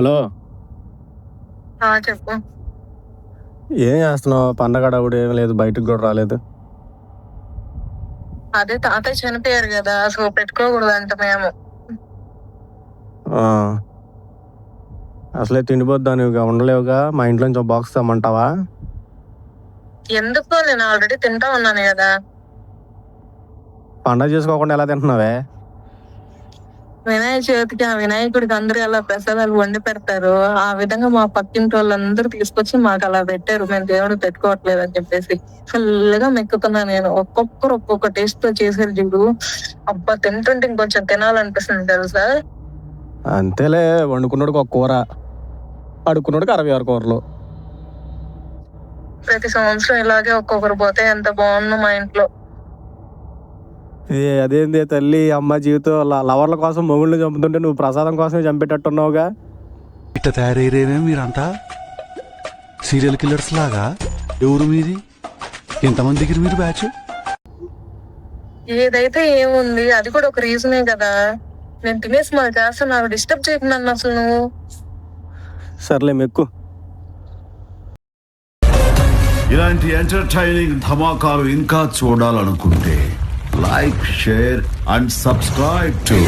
Hello. చెప్పు. ఏం చేస్తున్నావు? పండగ కూడా ఏం లేదు, బయటకు కూడా రాలేదు. అదే తాతయ్య చనిపోయారు కదా, సో పెట్టుకోకూడదు అంట మేము. ఆ, అసలే తిండిపోద్దానివిగా, ఉండలేవుగా. మా ఇంట్లో నుంచి బాక్స్ తెమ్మంటావా? ఎందుకు, నేను ఆల్రెడీ తింటా ఉన్నాను కదా. పండగ చేసుకోకుండా ఎలా తింటున్నావే? వినాయక చవితికి ఆ వినాయకుడికి అందరూ ఎలా ప్రసాదాలు వండి పెడతారు, ఆ విధంగా మా పక్కింటి వాళ్ళందరూ తీసుకొచ్చి మాకు అలా పెట్టారు. మేము దేవుడు పెట్టుకోవట్లేదు అని చెప్పేసి ఫుల్ గా మెక్కుతున్నా నేను. ఒక్కొక్కరు ఒక్కొక్క టేస్ట్ తో చేసారు చూడు, అబ్బా తింటుంటే ఇంకొంచెం తినాలనిపిస్తుంది తెలుసా. అంతేలే, వండుకున్నోడికి ఒక కూర, అడుక్కున్నోడికి 66 కూరలు. ప్రతి సంవత్సరం ఇలాగే ఒక్కొక్కరు పోతే ఎంత బాగుందో మా ఇంట్లో. అదేంది తల్లి, అమ్మ జీవితం లవర్ల కోసం మొగుళ్ళని చంపుతుంటే నువ్వు ప్రసాదం కోసమే చంపేటట్టున్నావుగా. ఇట్ట తయారయ్యేవే మీరంతా సీరియల్ కిల్లర్స్ లాగా. ఎవరు మీది? ఎంతమంది దగ్గర మీరు బ్యాచ్? ఏదైతే ఏముంది, అది కూడా ఒక రీజనే కదా. నేను తినేసి మాకు కాస్త నాకు డిస్టర్బ్ చేయకుండా అసలు నువ్వు. సర్లే మెక్కు. ఇలాంటి ఎంటర్టైనింగ్ ధమాకాలు ఇంకా చూడాలనుకుంటే like, share and subscribe to